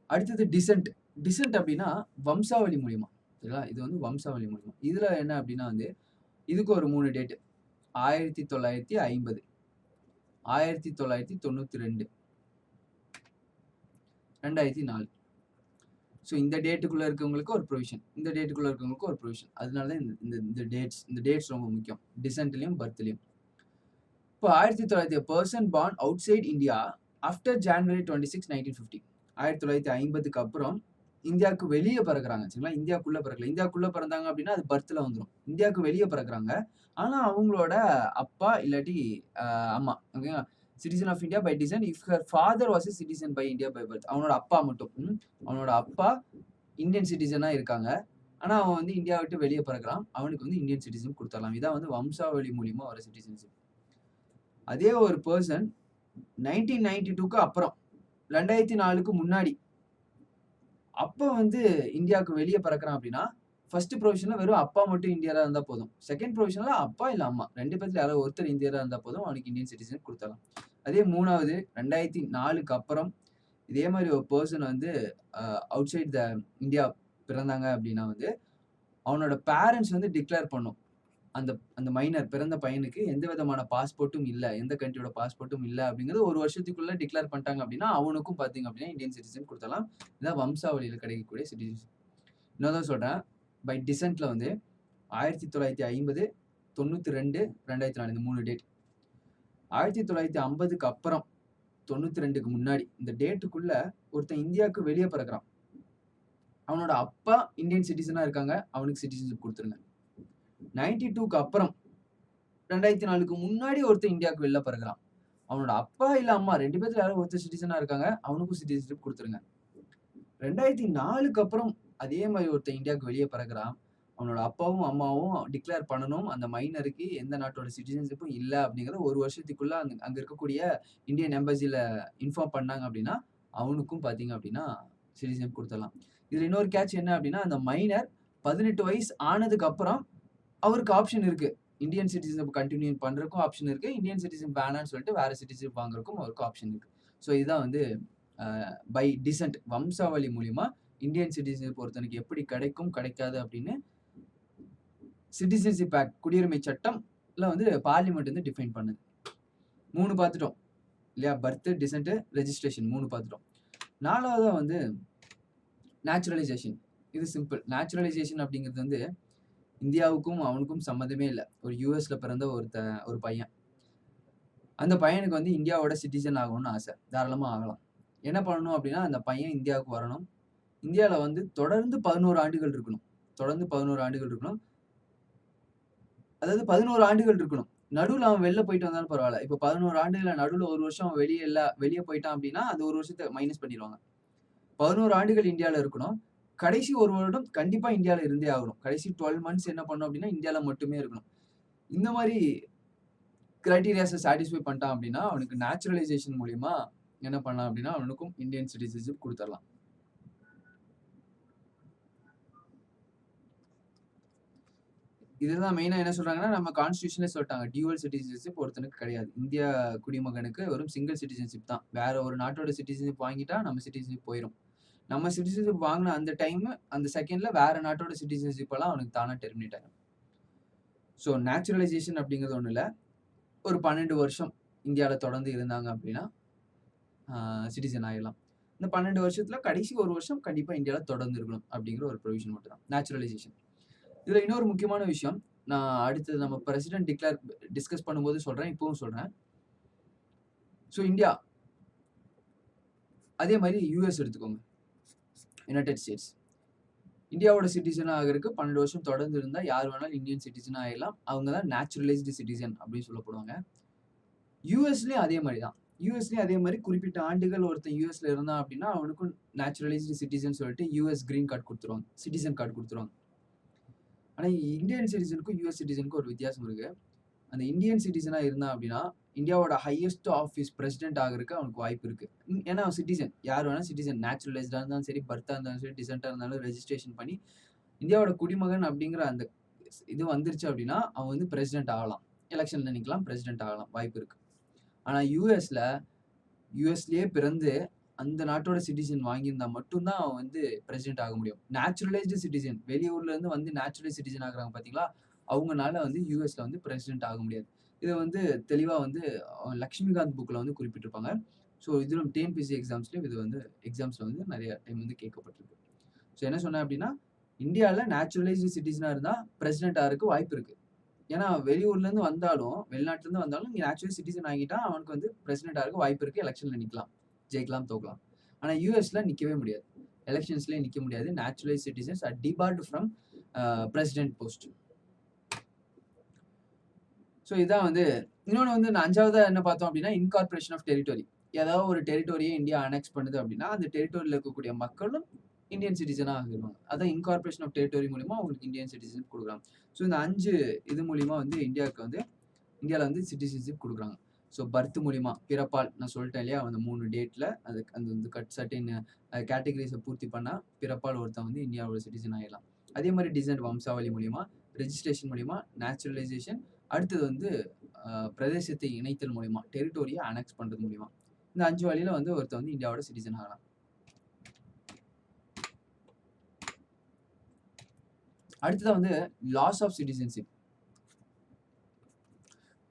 அடுத்தது டிசென்ட் அப்படின்னா வம்சாவளி மூலிமா. சரிங்களா, இது வந்து வம்சாவளி மூலிமா. இதில் என்ன அப்படின்னா வந்து இதுக்கு ஒரு 3 டேட்டு: 1950, 1992, 2004. ஸோ இந்த டேட்டுக்குள்ளே இருக்கவங்களுக்கு ஒரு ப்ரொவிஷன், இந்த டேட்டுக்குள்ளே இருக்கவங்களுக்கு ஒரு ப்ரொவிஷன். அதனால தான் இந்த டேட்ஸ் ரொம்ப முக்கியம் டிசென்ட்லையும் பர்த்லையும். இப்போ 1900 person born outside India after January 26, 1950. 1950க்கு அப்புறம் இந்தியாவுக்கு வெளியே பிறகுறாங்க. சரிங்களா, இந்தியாவுக்குள்ளே பிறக்கல. இந்தியாவுக்குள்ளே பிறந்தாங்க அப்படின்னா அது பர்த்தில் வந்துடும். இந்தியாவுக்கு வெளியே பிறகுறாங்க, ஆனால் அவங்களோட அப்பா இல்லாட்டி அம்மா ஓகேங்களா citizen of India by descent. If her father was a citizen by India by birth. அவனோட அப்பா மட்டும் அவனோட அப்பா இந்தியன் சிட்டிசனாக இருக்காங்க, ஆனால் அவன் வந்து இந்தியா விட்டு வெளியே பிறகுறான், அவனுக்கு வந்து இந்தியன் சிட்டிசன் கொடுத்துடலாம். இதான் வந்து வம்சாவளி மூலியமாக வர சிட்டிசன்ஷிப். அதே ஒரு பர்சன் 1992க்கு அப்புறம் 2004க்கு முன்னாடி அப்போ வந்து இந்தியாவுக்கு வெளியே பிறக்கிறான் அப்படின்னா ஃபர்ஸ்ட் ப்ரொவிஷனில் வெறும் அப்பா மட்டும் இந்தியராக இருந்தால் போதும். செகண்ட் ப்ரொவிஷனில் அப்பா இல்லை அம்மா 2 பேர்த்துல யாரோ ஒருத்தர் இந்தியராக இருந்தால் போதும், அவனுக்கு இந்தியன் சிட்டிசன் கொடுத்துடலாம். அதே மூணாவது 2004க்கு அப்புறம் இதே மாதிரி ஒரு பர்சன் வந்து அவுட் சைட் த இந்தியா பிறந்தாங்க அப்படின்னா வந்து அவனோட பேரண்ட்ஸ் வந்து டிக்ளேர் பண்ணும் அந்த மைனர் பிறந்த பையனுக்கு எந்த விதமான பாஸ்போர்ட்டும் இல்லை, எந்த கண்ட்ரியோட பாஸ்போர்ட்டும் இல்லை அப்படிங்கிறது ஒரு வருஷத்துக்குள்ள டிக்ளேர் பண்ணிட்டாங்க அப்படின்னா அவனுக்கும் பார்த்தீங்க அப்படின்னா இந்தியன் சிட்டிசன் கொடுத்தலாம். இதான் வம்சாவளியில் கிடைக்கக்கூடிய சிட்டிசன்ஷிப். இன்னொரு சொல்கிறேன், பை டிசென்ட்ல வந்து 1950, 92, 2004 இந்த 3 டேட். 1950க்கு அப்புறம் 92க்கு முன்னாடி இந்த டேட்டுக்குள்ள ஒருத்தன் இந்தியாவுக்கு வெளியே பிறக்கிறான், அவனோட அப்பா இந்தியன் சிட்டிசனாக இருக்காங்க, அவனுக்கு சிட்டிசன்ஷிப் கொடுத்துருங்க. 92க்கு அப்புறம் 2004க்கு முன்னாடி ஒருத்தர் இந்தியாவுக்கு வெளில பிறகுறான், அவனோட அப்பா இல்லை அம்மா 2 பேர்த்துல யாரோ ஒருத்தர் சிட்டிசனாக இருக்காங்க, அவனுக்கும் சிட்டிசன்ஷிப் கொடுத்துருங்க. 2004க்கு அப்புறம் அதே மாதிரி ஒருத்தர் இந்தியாவுக்கு வெளியே பிறகுறான், அவனோட அப்பாவும் அம்மாவும் டிக்ளேர் பண்ணணும் அந்த மைனருக்கு எந்த நாட்டோட சிட்டிசன்ஷிப்பும் இல்லை அப்படிங்கிறத ஒரு வருஷத்துக்குள்ள அங்கே இருக்கக்கூடிய இந்தியன் எம்பசியில் இன்ஃபார்ம் பண்ணாங்க அப்படின்னா அவனுக்கும் பார்த்தீங்க அப்படின்னா சிட்டிசன்ஷிப் கொடுத்துடலாம். இதில் இன்னொரு கேட்ச் என்ன அப்படின்னா, அந்த மைனர் 18 வயசு ஆனதுக்கு அப்புறம் அவருக்கு ஆப்ஷன் இருக்கு, இந்தியன் சிட்டிசன்ஷிப் கண்டினியூ பண்றதுக்கும் ஆப்ஷன் இருக்கு. இந்தியன் சிட்டிசன் வேணான்னு சொல்லிட்டு வேற சிட்டிசன்ஷிப் வாங்குறதுக்கும் அவருக்கு ஆப்ஷன் இருக்கு. ஸோ இதுதான் வந்து பை டிசென்ட் வம்சாவளி மூலியமா இந்தியன் சிட்டிசன்ஷிப் ஒருத்தனுக்கு எப்படி கிடைக்கும் கிடைக்காது அப்படின்னு சிட்டிசன்ஷிப் ஆக்ட் குடியுரிமை சட்டம்ல வந்து பார்லிமெண்ட் வந்து டிஃபைன் பண்ணுது. 3 பார்த்துட்டோம் இல்லையா? பர்த், டிசென்ட், ரெஜிஸ்ட்ரேஷன் 3 பார்த்துட்டோம். 4வதா வந்து நேச்சுரலைசேஷன். இது சிம்பிள். நேச்சுரலைசேஷன் அப்படிங்கிறது வந்து இந்தியாவுக்கும் அவனுக்கும் சம்மந்தமே இல்ல. ஒரு யுஎஸ்ல பிறந்த ஒரு பையன். அந்த பையனுக்கு வந்து இந்தியாவோட சிட்டிசன் ஆகணும்னு ஆசை. தாராளமா ஆகலாம். என்ன பண்ணணும் அப்படின்னா, அந்த பையன் இந்தியாவுக்கு வரணும். இந்தியால வந்து தொடர்ந்து 11 ஆண்டுகள் இருக்கணும். தொடர்ந்து 11 ஆண்டுகள் இருக்கணும். அதாவது 11 ஆண்டுகள் இருக்கணும். நடுவுல அவன் வெளில போயிட்டு வந்தாலும் பரவால்ல. இப்ப 11 ஆண்டுகள்ல நடுவுல 1 வருஷம் அவன் வெளிய போயிட்டான் அப்படின்னா, அந்த 1 வருஷத்த மைனஸ் பண்ணிருவாங்க. 11 ஆண்டுகள் இந்தியால இருக்கணும். கடைசி 1 வருடம் கண்டிப்பா இந்தியால இருந்தே ஆகணும். கடைசி 12 மந்த்ஸ் என்ன பண்ணணும் அப்படின்னா, இந்தியால மட்டுமே இருக்கணும். இந்த மாரி கிரைட்டீரியாஸ சாட்டிஸ்ஃபை பண்ணிட்டான் அப்படின்னா, அவனுக்கு நேச்சுரலைசேஷன் மூலியமா என்ன பண்ணலாம் அப்படின்னா, அவனுக்கும் இந்தியன் சிட்டிசன்ஷிப் குடுத்துறலாம். இதுதான் மெயினா என்ன சொல்றாங்கன்னா, நம்ம கான்ஸ்டிடியூஷன்லே சொல்லிட்டாங்க. டியூவல் சிட்டிசன்ஷிப் ஒருத்தனுக்கு கிடையாது. இந்தியா குடிமகனுக்கு வெறும் சிங்கிள் சிட்டிசன்ஷிப் தான். வேற ஒரு நாட்டோட சிட்டிசன்ஷிப் வாங்கிட்டா நம்ம சிட்டிசன்ஷிப் போயிரும். நம்ம சிட்டிசன்ஷிப் வாங்குன அந்த டைம், அந்த செகண்ட்ல வேற நாட்டோட சிட்டிசன்ஷிப் எல்லாம் அவனுக்கு தானா டெர்மினேட் ஆயிரும். ஸோ நேச்சுரலைசேஷன் அப்படிங்கிறது ஒண்ணும் இல்ல. ஒரு 12 வருஷம் இந்தியால தொடர்ந்து இருந்தாங்க அப்படின்னா, சிட்டிசன் ஆயிடலாம். இந்த 12 வருஷத்துல கடைசி 1 வருஷம் கண்டிப்பா இந்தியால தொடர்ந்து இருக்கணும் அப்படிங்கிற ஒரு ப்ரொவிஷன் மட்டும் தான். நேச்சுரலைசேஷன். இதுல இன்னொரு முக்கியமான விஷயம், நான் அடுத்தது நம்ம பிரசிடென்ட் டிஸ்கஸ் பண்ணும்போது சொல்றேன். இப்பவும் சொல்றேன். ஸோ இந்தியா அதே மாரி யுஎஸ் எடுத்துக்கோங்க. United states. இந்தியாவோட சிட்டிசன் ஆகறதுக்கு 12 வருஷம் தொடர்ந்து இருந்தா யார் வேணாலும் இந்தியன் சிட்டிசன் ஆயிடலாம். அவங்க தான் நேச்சுரலைஸ்டு சிட்டிசன் அப்படின்னு சொல்லப்படுவாங்க. யுஎஸ்லயும் அதே மாரி தான். யுஎஸ்லயும் அதே மாரி குறிப்பிட்ட ஆண்டுகள் ஒருத்தன் யுஎஸ்ல இருந்தான் அப்படின்னா, அவனுக்கும் நேச்சுரலைஸ்டு சிட்டிசன் சொல்லிட்டு யுஎஸ் கிரீன் கார்டு குடுத்துருவாங்க. சிட்டிசன் கார்டு குடுத்துருவாங்க. ஆனா இந்தியன் சிட்டிசனுக்கும் யுஎஸ் சிட்டிசனுக்கும் ஒரு வித்தியாசம் இருக்கு. அந்த இந்தியன் சிட்டிசனா இருந்தான் அப்படின்னா, இந்தியாவோட ஹையஸ்ட் ஆஃபீஸ் பிரசிடென்ட் ஆகறதுக்கு அவனுக்கு வாய்ப்பு இருக்கு. ஏன்னா அவன் சிட்டிசன். யார் வேணா சிட்டிசன். நேச்சுரலைஸ்டா இருந்தாலும் சரி, பர்த்தா இருந்தாலும் சரி, டிசென்ட்டா இருந்தாலும் ரெஜிஸ்ட்ரேஷன் பண்ணி இந்தியாவோட குடிமகன் அப்படிங்கிற அந்த இது வந்துருச்சு அப்படின்னா, அவன் வந்து பிரசிடென்ட் ஆகலாம். எலெக்ஷன்ல நிக்கலாம், பிரசிடென்ட் ஆகலாம். வாய்ப்பு இருக்கு. ஆனா யுஎஸ்லயே பிறந்து அந்த நாட்டோட சிட்டிசன் வாங்கியிருந்தா மட்டும் தான் அவன் வந்து பிரசிடென்ட் ஆக முடியும். நேச்சுரலைஸ்டு சிட்டிசன் வெளியூர்ல இருந்து வந்து நேச்சுரல் சிட்டிசன் ஆகுறாங்க பாத்தீங்களா? அவங்கனால வந்து யுஎஸ்ல வந்து பிரசிடென்ட் ஆக முடியாது. இத வந்து தெளிவா வந்து லக்ஷ்மிகாந்த் புக்ல வந்து குறிப்பிட்டிருப்பாங்க. ஸோ இதிலும் டிஎன்பிஎஸ்சி எக்ஸாம்ஸ்லயும் இது வந்து எக்ஸாம்ஸ்ல வந்து நெறைய டைம் வந்து கேட்கப்பட்டிருக்கு. ஸோ என்ன சொன்னேன் அப்படின்னா, இந்தியால நேச்சுரலைஸ்டு சிட்டிசனா இருந்தா பிரசிடென்ட் ஆகறதுக்கு வாய்ப்பு இருக்கு. ஏன்னா வெளியூர்ல இருந்து வந்தாலும், வெளிநாட்டுல இருந்து வந்தாலும் இங்க நேச்சுரல் சிட்டிசன் ஆகிட்டா அவனுக்கு வந்து பிரசிடென்ட் ஆகறதுக்கு வாய்ப்பு இருக்கு. எலெக்ஷன்ல நிக்கலாம். ஜெயிக்கலாம், தோக்கலாம். ஆனா யுஎஸ்ல நிக்கவே முடியாது. எலெக்ஷன்ஸ்லயே நிக்க முடியாது. Naturalised citizens are debarred from president post. So இதான் வந்து இன்னொன்னு வந்து 5வதா என்ன பார்த்தோம் அப்படின்னா, இன்கார்ப்பரேஷன் ஆஃப் டெரிட்டரி. ஏதாவது ஒரு டெரிட்டோரியை இந்தியா அனெக்ஸ் பண்ணுது அப்படின்னா, அந்த டெரிட்டோரியில இருக்கக்கூடிய மக்களும் இந்தியன் சிட்டிசனா ஆகிருவாங்க. அதான் இன்கார்ப்பரேஷன் ஆஃப் டெரிட்டரி மூலியமா அவங்களுக்கு இந்தியன் சிட்டிசன்ஷிப் குடுக்குறாங்க. ஸோ இந்த 5 இது மூலியமா வந்து இந்தியால வந்து சிட்டிசன்ஷிப் குடுக்குறாங்க. ஸோ பர்த் மூலியமா, பிறப்பால் நான் சொல்லிட்டேன் இல்லையா? அந்த 3 டேட்ல அந்த சர்டைன் கேட்டகரிஸ பூர்த்தி பண்ணா, பிறப்பால் ஒருத்தன் வந்து இந்தியாவோட சிட்டிசன் ஆயிடலாம். அதே மாரி டிசென்ட் வம்சாவளி மூலியமா, ரெஜிஸ்ட்ரேஷன் மூலியமா, நேச்சுரலைசேஷன், அடுத்தது வந்து பிரதேசத்தை இணைத்தல் மூலியமா, டெரிட்டோரிய அனெக்ஸ் பண்றது மூலியமா. இந்த 5 வழியில வந்து ஒருத்தன் வந்து இந்தியாவோட சிட்டிசன் ஆகலாம். அடுத்ததா வந்து லாஸ் ஆஃப் சிட்டிசன்ஷிப்.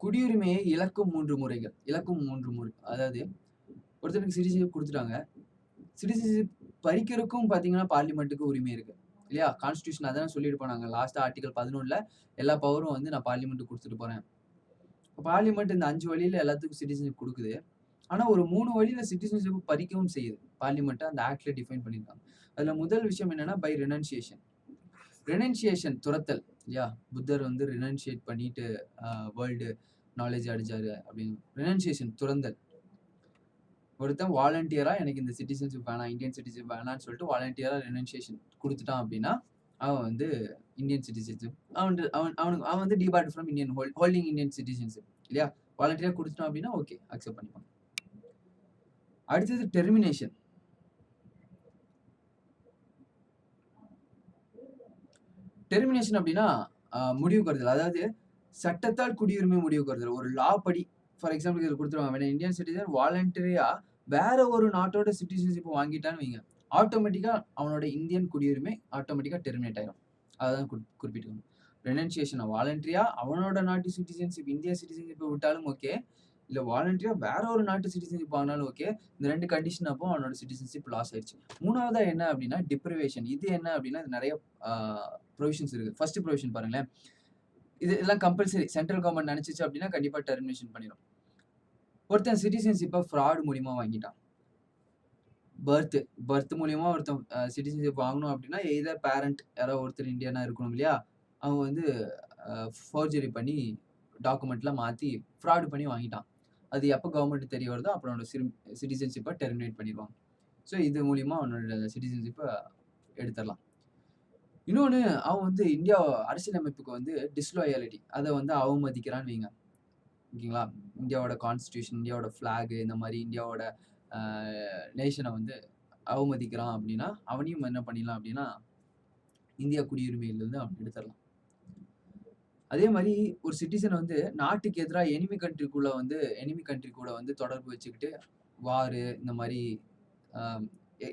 குடியுரிமையை இழக்கும் 3 முறைகள். அதாவது ஒருத்தனுக்கு சிட்டிசன்ஷிப் குடுத்துட்டாங்க. சிட்டிசன்ஷிப் பறிக்கிறதுக்கும் பார்த்தீங்கன்னா, பார்லிமென்ட்க்கு உரிமை இருக்கு. இல்லையா? கான்ஸ்டிடியூஷன் அதானே சொல்லிட்டு போனாங்க. லாஸ்ட்டா ஆர்டிகிள் 11ல எல்லா பவரும் வந்து நான் பார்லிமென்ட்க்கு குடுத்துட்டு போறேன். பார்லிமென்ட் இந்த 5 வழியில எல்லாத்துக்கும் சிட்டிசன்ஷிப் குடுக்குது. ஆனா ஒரு 3 வழியில சிட்டிசன்ஷிப் பறிக்கவும் செய்யுது. பார்லிமென்ட் அந்த ஆக்ட்ல டிஃபைன் பண்ணியிருக்காங்க. அதுல முதல் விஷயம் என்னன்னா, பை ரெனன்சியேஷன். ரெனன்சியேஷன் துரத்தல். இல்லையா? புத்தர் வந்து ரெனன்சியேட் பண்ணிட்டு வேர்ல்டு நாலேட்ஜ் அடைஞ்சாரு அப்படின்னு. ரெனன்சியேஷன் துறந்தல். ஒருத்தன் வாலண்டியரா எனக்கு இந்த சிட்டிசன்ஷிப் வேணாம், இந்தியன் சிட்டிசன்ஷிப் வேணாம்னு சொல்லிட்டு வாலண்டியரா ரெனன்சியேஷன் குடுத்துட்டான் அப்படின்னா, அவன் வந்து இந்தியன் சிட்டிசன்ஷிப் அவன் வந்து depart from Indian holding Indian citizenship. இல்லையா? வாலண்டியரா குடுத்துட்டான் அப்படின்னா ஓகே, அக்செப்ட் பண்ணிப்பாங்க. அடுத்தது டெர்மினேஷன். டெர்மினேஷன் அப்படின்னா முடிவுக்கு வருதல். அதாவது சட்டத்தால் குடியுரிமை முடிவுக்கு வருது. ஒரு லா படி ஃபார் எக்ஸாம்பிள் இதில குடுத்துருவாங்க. வென் இந்தியன் சிட்டிசன் வாலண்டரியா வேற ஒரு நாட்டோட சிட்டிசன்ஷிப் வாங்கிட்டான்னு வைங்க, ஆட்டோமேட்டிக்கா அவனோட இந்தியன் குடியுரிமை ஆட்டோமேட்டிக்கா டெர்மினேட் ஆயிரும். அததான் குறிப்பிட்டிருக்காங்க. ரெனன்சியேஷன் வாலண்டரியா அவனோட நாட்டு சிட்டிசன்ஷிப் இந்தியா சிட்டிசன்ஷிப் விட்டாலும் ஓகே. இல்ல வாலண்டரியா வேற ஒரு நாட்டு சிட்டிசன்ஷிப் வாங்கினாலும் ஓகே. இந்த 2 கண்டிஷன் அப்போ அவனோட சிட்டிசன்ஷிப் லாஸ் ஆயிடுச்சு. 3வதா என்ன அப்படின்னா டிப்ரிவேஷன். இது என்ன அப்படின்னா நெறைய ப்ரொவிஷன்ஸ் இருக்கு. ஃபர்ஸ்ட் ப்ரொவிஷன் பாருங்களேன். இதெல்லாம் கம்பல்சரி. சென்ட்ரல் கவர்ன்மெண்ட் நினைச்சுச்சு அப்படின்னா கண்டிப்பா டெர்மினேஷன் பண்ணிரும். ஒருத்தன் சிட்டிசன்ஷிப்ப ஃப்ராட் மூலியமா வாங்கிட்டான். பர்த் மூலியமா ஒருத்தன் சிட்டிசன்ஷிப் வாங்கணும் அப்படின்னா எய்தர் பேரண்ட் யாரோ ஒருத்தர் இந்தியனா இருக்கணும் இல்லையா? அவங்க வந்து ஃபோர்ஜரி பண்ணி டாக்குமெண்ட்லாம் மாத்தி ஃப்ராட் பண்ணி வாங்கிட்டான். அது எப்ப கவர்ன்மெண்ட் தெரிய வருதோ அப்புறம் அவனோட சிட்டிசன்ஷிப்ப டெர்மினேட் பண்ணிருவாங்க. ஸோ இது மூலியமா அவனோட சிட்டிசன்ஷிப்ப எடுத்துரலாம். இன்னொன்னு அவன் வந்து இந்தியா அரசியலமைப்புக்கு வந்து டிஸ்லாயாலிட்டி அத வந்து அவமதிக்கிறான்னு வைங்க. ஓகேங்களா? இந்தியாவோட கான்ஸ்டிடியூஷன், இந்தியாவோட ஃபிளாக் இந்த மாரி இந்தியாவோட அ நேஷன வந்து அவமதிக்கிறான் அப்படின்னா, அவனையும் என்ன பண்ணிடலாம் அப்படின்னா, இந்தியா குடியுரிமையிலிருந்து அவன எடுத்துரலாம். அதே மாரி ஒரு சிட்டிசன் வந்து நாட்டுக்கு எதிரா எனிமி கண்ட்ரி கூட வந்து தொடர்பு வச்சுக்கிட்டு வாரு இந்த மாரி அ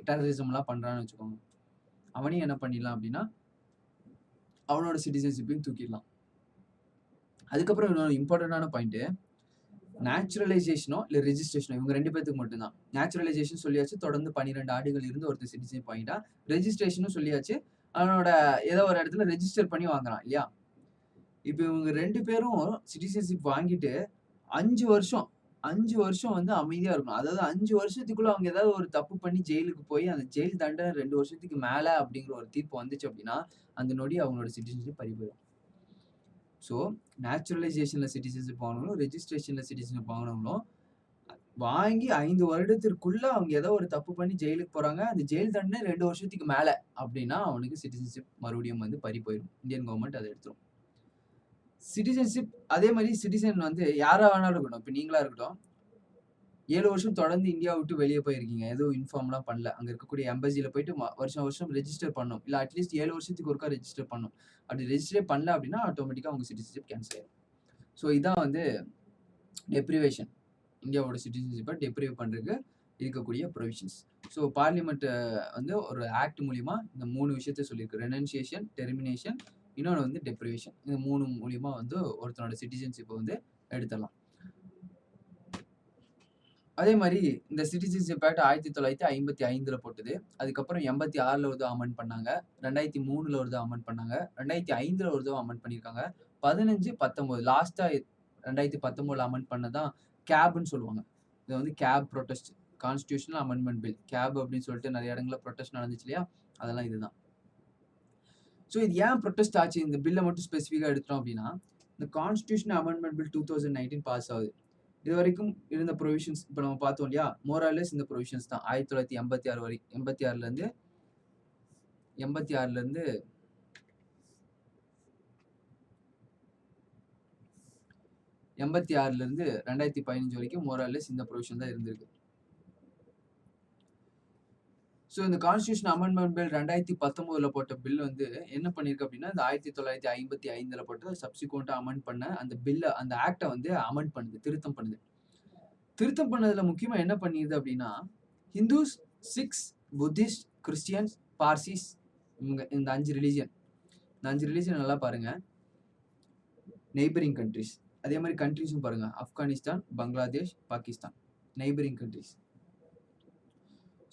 டெரரிசம்லாம் பண்றான்னு வச்சுக்கோங்க. அவனையும் என்ன பண்ணிடலாம் அப்படின்னா, அவனோட சிட்டிசன்ஷிப்பையும் தூக்கிடலாம். அதுக்கப்புறம் இன்னொரு இம்பார்ட்டன்டான பாயிண்ட் நேச்சுரலைசேஷனோ இல்ல ரெஜிஸ்ட்ரேஷனோ இவங்க 2 பேத்துக்கு மட்டும் தான். நேச்சுரலைசேஷன் சொல்லியாச்சு. தொடர்ந்து 12 ஆண்டுகள் இருந்து ஒருத்தன் சிட்டிசன்ஷிப் வாங்கிட்டான். ரெஜிஸ்ட்ரேஷனும் சொல்லியாச்சு. அவனோட ஏதோ ஒரு இடத்துல ரெஜிஸ்டர் பண்ணி வாங்குறான் இல்லையா? இப்ப இவங்க 2 பேரும் சிட்டிசன்ஷிப் வாங்கிட்டு 5 வருஷம் 5 வருஷம் வந்து அமைதியா இருக்கணும். அதாவது 5 வருஷத்துக்குள்ள அவங்க ஏதாவது ஒரு தப்பு பண்ணி ஜெயிலுக்கு போய் அந்த ஜெயில் தண்டனை 2 வருஷத்துக்கு மேல அப்படிங்கிற ஒரு தீர்ப்பு வந்துச்சு அப்படின்னா, அந்த நொடி அவங்களோட சிட்டிசன்ஷிப் பறி போயிரும். ஸோ நேச்சுரலைசேஷன்ல சிட்டிசன்ஷிப் வாங்கணும், ரெஜிஸ்ட்ரேஷன்ல சிட்டிசன்ஷிப் வாங்கினவங்களும் வாங்கி 5 வருடத்திற்குள்ள அவங்க ஏதோ ஒரு தப்பு பண்ணி ஜெயிலுக்கு போறாங்க. அந்த ஜெயில் தண்டனை 2 வருஷத்துக்கு மேல அப்படின்னா அவனுக்கு சிட்டிசன்ஷிப் மறுபடியும் வந்து பறி போயிரும். இந்தியன் கவர்ன்மெண்ட் அத எடுத்துரும். சிட்டிசன்ஷிப் அதே மாரி சிட்டிசன் வந்து யாரா வேணாலும் இருக்கட்டும். இப்ப நீங்களா இருக்கட்டும். 7 வருஷம் தொடர்ந்து இந்தியாவ விட்டு வெளிய போயிருக்கீங்க. எதுவும் இன்ஃபார்ம்லாம் பண்ணல. அங்க இருக்கக்கூடிய எம்பசில போயிட்டு வருஷம் வருஷம் ரெஜிஸ்டர் பண்ணணும். இல்ல அட்லீஸ்ட் 7 வருஷத்துக்கு ஒருக்கா ரெஜிஸ்டர் பண்ணணும். அப்படி ரெஜிஸ்டரே பண்ணல அப்படின்னா ஆட்டோமேட்டிக்கா உங்க சிட்டிசன்ஷிப் கேன்சல் ஆயிரும். ஸோ இதான் வந்து டெப்ரிவேஷன். இந்தியாவோட சிட்டிசன்ஷிப்ப டெப்ரிவ் பண்றதுக்கு இருக்கக்கூடிய ப்ரொவிஷன்ஸ். ஸோ பார்லிமெண்ட் வந்து ஒரு ஆக்ட் மூலியமா இந்த 3 விஷயத்த சொல்லியிருக்கு. ரெனன்சியேஷன், டெர்மினேஷன் இன்னொன்னு வந்து டெப்ரிவேஷன். இந்த 3 மூலியமா வந்து ஒருத்தனோட சிட்டிசன்ஷிப்ப வந்து எடுத்துடலாம். அதே மாரி இந்த சிட்டிசன்ஷிப் ஆக்ட் 1955ல போட்டது. அதுக்கப்புறம் 86ல ஒரு தடவ அமெண்ட் பண்ணாங்க. 2003ல ஒரு தடவ அமெண்ட் பண்ணாங்க. 2005ல ஒரு தடவ அமெண்ட் பண்ணியிருக்காங்க. 15, 19 லாஸ்ட்டா 2019ல அமெண்ட் பண்ணது தான் கேப்ன்னு சொல்லுவாங்க. இத வந்து gap புரொடெஸ்ட் constitutional amendment bill. Gap அப்படின்னு சொல்லிட்டு நெறைய இடங்கள்ல புரொடெஸ்ட் நடந்துச்சு இல்லையா? அதெல்லாம் இதுதான். ஸோ இது ஏன் புரொடெஸ்ட் ஆச்சு? இந்த பில்ல மட்டும் ஸ்பெசிஃபிக்கா எடுத்துட்டோம் அப்படின்னா, இந்த கான்ஸ்டிடியூஷனல் அமெண்ட்மென்ட் பில் 2019 பாஸ் ஆகுது. இதுவரைக்கும் இருந்த ப்ரொவிஷன்ஸ் இப்ப நம்ம பார்த்தோம் இல்லையா? மோர் ஆர் லெஸ் இந்த ப்ரொவிஷன்ஸ் தான். 1986 86லருந்து 86லருந்து 86லருந்து 2015 வரைக்கும் மோர் ஆர் லெஸ் இந்த ப்ரொவிஷன் தான் இருந்திருக்கு. ஸோ இந்த கான்ஸ்டிடியூஷன் அமெண்ட்மென்ட் பில் 2019ல போட்ட பில் வந்து என்ன பண்ணிருக்கு அப்படின்னா, இந்த 1955ல போட்ட சப்சிக்வென்ட்டா அமெண்ட் பண்ண அந்த பில்ல அந்த ஆக்ட்ட வந்து அமெண்ட் பண்ணுது. திருத்தம் பண்ணுது. திருத்தம் பண்ணதுல முக்கியமா என்ன பண்ணிருது அப்படின்னா, Hindus, six, Buddhist, Christians, Parsis இந்த 5 ரிலிஜியன். இந்த 5 ரிலிஜியன் நல்லா பாருங்க. Neighbouring countries. அதே மாரி கண்ட்ரீஸும் பாருங்க. Afghanistan, Bangladesh, Pakistan. Neighbouring countries.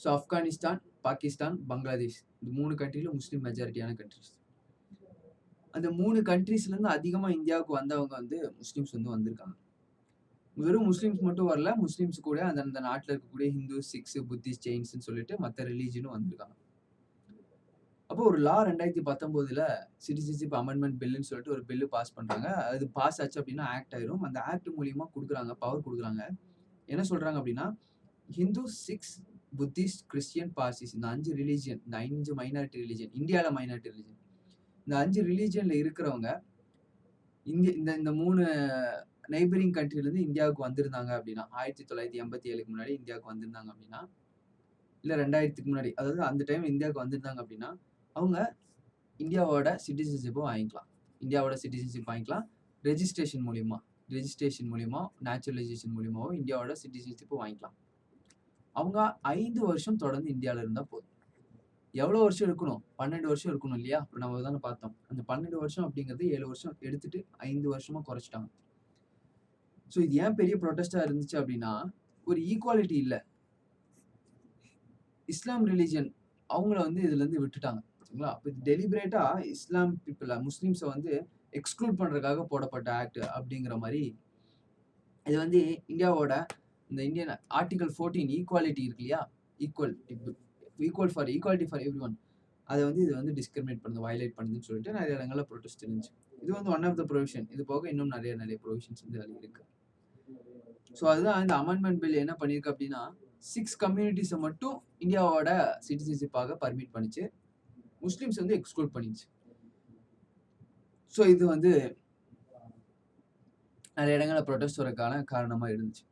So Afghanistan, Pakistan, Bangladesh இந்த 3 கண்ட்ரில முஸ்லிம் மெஜாரிட்டியான கண்ட்ரீஸ். அந்த 3 கண்ட்ரீஸ்லேருந்து அதிகமா இந்தியாவுக்கு வந்தவங்க வந்து முஸ்லிம்ஸ் வந்து வந்திருக்காங்க. வெறும் முஸ்லிம்ஸ் மட்டும் வரல. முஸ்லிம்ஸ் கூட அந்த நாட்டுல இருக்கக்கூடிய ஹிந்து, சிக்ஸ், புத்திஸ்ட், ஜெயின்ஸ்ன்னு சொல்லிட்டு மத்த ரிலிஜியனும் வந்திருக்காங்க. அப்போ ஒரு லா 2019ல சிட்டிசன்ஷிப் அமெண்ட்மென்ட் பில்லுன்னு சொல்லிட்டு ஒரு பில்லு பாஸ் பண்றாங்க. அது பாஸ் ஆச்சு அப்படின்னா ஆக்ட் ஆயிரும். அந்த ஆக்ட் மூலியமா குடுக்குறாங்க, பவர் குடுக்குறாங்க. என்ன சொல்றாங்க அப்படின்னா, Hindu, six, Buddhist, Christian, Parsis இந்த 5 ரிலிஜியன், இந்த 5 மைனாரிட்டி ரிலிஜியன், இந்தியால மைனாரிட்டி ரிலிஜியன். இந்த 5 ரிலிஜியன்ல இருக்கிறவங்க இந்த 3 நெய்பரிங் கண்ட்ரிலேருந்து இந்தியாவுக்கு வந்திருந்தாங்க அப்படின்னா 1987க்கு முன்னாடி இந்தியாவுக்கு வந்திருந்தாங்க அப்படின்னா, இல்ல 2000க்கு முன்னாடி அதாவது அந்த டைம் இந்தியாவுக்கு வந்திருந்தாங்க அப்படின்னா, அவங்க இந்தியாவோட சிட்டிசன்ஷிப்ப வாங்கிக்கலாம். இந்தியாவோட சிட்டிசன்ஷிப் வாங்கிக்கலாம். ரெஜிஸ்ட்ரேஷன் மூலியமா நேச்சுரலைசேஷன் மூலியமாவோ இந்தியாவோட சிட்டிசன்ஷிப் வாங்கிக்கலாம். அவங்க 5 வருஷம் தொடர்ந்து இந்தியால இருந்தா போதும். எவ்வளோ வருஷம் இருக்கணும்? 12 வருஷம் இருக்கணும் இல்லையா? இப்ப நம்ம தானே பார்த்தோம். அந்த 12 வருஷம் அப்படிங்கிறது 7 வருஷம் எடுத்துட்டு 5 வருஷமா குறைச்சுட்டாங்க. ஸோ இது ஏன் பெரிய ப்ரொடெஸ்ட்டா இருந்துச்சு அப்படின்னா, ஒரு ஈக்குவாலிட்டி இல்ல. இஸ்லாம் ரிலிஜியன் அவங்கள வந்து இதுலருந்து விட்டுட்டாங்க. சரிங்களா? அப்ப இது டெலிபரேட்டா இஸ்லாம் முஸ்லிம்ஸ வந்து எக்ஸ்க்ளூட் பண்றதுக்காக போடப்பட்ட ஆக்ட் அப்படிங்கிற மாரி, இது வந்து இந்தியாவோட இந்த இந்தியன் ஆர்டிகிள் 14 ஈக்குவாலிட்டி இருக்கு இல்லையா? Equality for everyone. அத வந்து இது வந்து டிஸ்கிரிமினேட் பண்ணுது, வயலேட் பண்ணுதுன்னு சொல்லிட்டு நெறைய இடங்கள்ல ப்ரொடெஸ்ட் இருந்துச்சு. இது வந்து ஒன் ஆஃப் த ப்ரொவிஷன். இது போக இன்னும் நெறைய ப்ரொவிஷன்ஸ் வந்து அதுல இருக்கு. ஸோ அதுதான் இந்த அமெண்ட்மென்ட் பில் என்ன பண்ணியிருக்கு அப்படின்னா, 6 கம்யூனிட்டீஸ மட்டும் இந்தியாவோட சிட்டிசன்ஷிப்பாக பர்மிட் பண்ணுச்சு. முஸ்லிம்ஸ் வந்து எக்ஸ்க்ளூட் பண்ணிருச்சு. ஸோ இது வந்து நெறைய இடங்கள்ல ப்ரொடெஸ்ட் வரதுக்கான காரணமா இருந்துச்சு.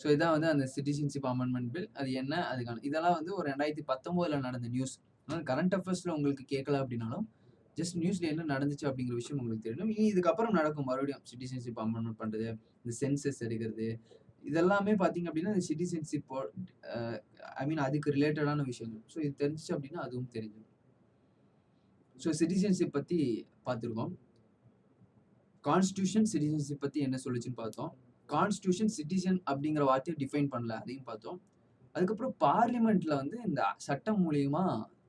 ஸோ இதான் வந்து அந்த சிட்டிசன்ஷிப் அமெண்ட்மென்ட் பில். அது என்ன? அதுக்கான இதெல்லாம் வந்து ஒரு 2019ல நடந்த நியூஸ். அதனால கரண்ட் அஃபேர்ஸ்ல உங்களுக்கு கேட்கல அப்படின்னாலும், ஜஸ்ட் நியூஸ்ல என்ன நடந்துச்சு அப்படிங்கிற விஷயம் உங்களுக்கு தெரியணும். இனி இதுக்கப்புறம் நடக்கும் மறுபடியும் சிட்டிசன்ஷிப் அமெண்ட்மென்ட் பண்றது, இந்த சென்சஸ் எடுக்கிறது, இதெல்லாமே பார்த்தீங்க அப்படின்னா, இந்த சிட்டிசன்ஷிப் அ ஐ மீன் அதுக்கு ரிலேட்டடான விஷயங்கள். ஸோ இது தெரிஞ்சுச்சு அப்படின்னா அதுவும் தெரிஞ்சிடும். ஸோ சிட்டிசன்ஷிப் பத்தி பார்த்துருக்கோம். கான்ஸ்டிடியூஷன் சிட்டிசன்ஷிப் பத்தி என்ன சொல்லுச்சுன்னு பார்த்தோம். கான்ஸ்டிடியூஷன் சிட்டிசன் அப்படிங்கிற வார்த்தையை டிஃபைன் பண்ணல. அதையும் பார்த்தோம். அதுக்கப்புறம் பார்லிமெண்ட்ல வந்து இந்த சட்டம் மூலியமா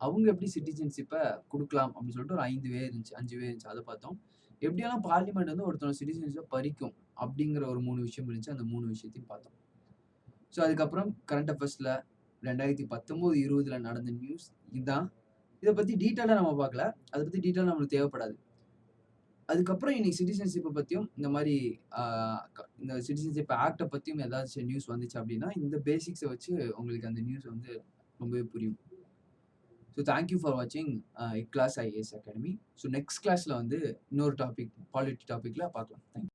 அவங்க எப்படி சிட்டிசன்ஷிப்ப குடுக்கலாம் அப்படின்னு சொல்லிட்டு ஒரு 5 வே இருந்துச்சு. 5 வே இருந்துச்சு. அத பார்த்தோம். எப்படியெல்லாம் பார்லிமெண்ட் வந்து ஒருத்தவங்க சிட்டிசன்ஷிப்ப பறிக்கும் அப்படிங்கிற ஒரு 3 விஷயம் இருந்துச்சு. அந்த 3 விஷயத்தையும் பார்த்தோம். ஸோ அதுக்கப்புறம் கரண்ட் அஃபேர்ஸ்ல 2019, 20ல நடந்த நியூஸ் இதான். இத பத்தி டீட்டெயிலா நம்ம பார்க்கல. அத பத்தி டீட்டெயிலா நம்மளுக்கு தேவைப்படாது. அதுக்கப்புறம் இன்னைக்கு சிட்டிசன்ஷிப்ப பத்தியும் இந்த மாரி ஆ இந்த சிட்டிசன்ஷிப் ஆக்ட்ட பத்தியும் ஏதாச்சும் நியூஸ் வந்துச்சு அப்படின்னா, இந்த பேசிக்ஸ வச்சு உங்களுக்கு அந்த நியூஸ் வந்து ரொம்பவே புரியும். ஸோ தேங்க் யூ ஃபார் வாட்சிங் eClass IAS academy. So next கிளாஸ்ல வந்து இன்னொரு டாபிக் பாலிட்டி டாபிக்ல பார்க்கலாம். Thank you.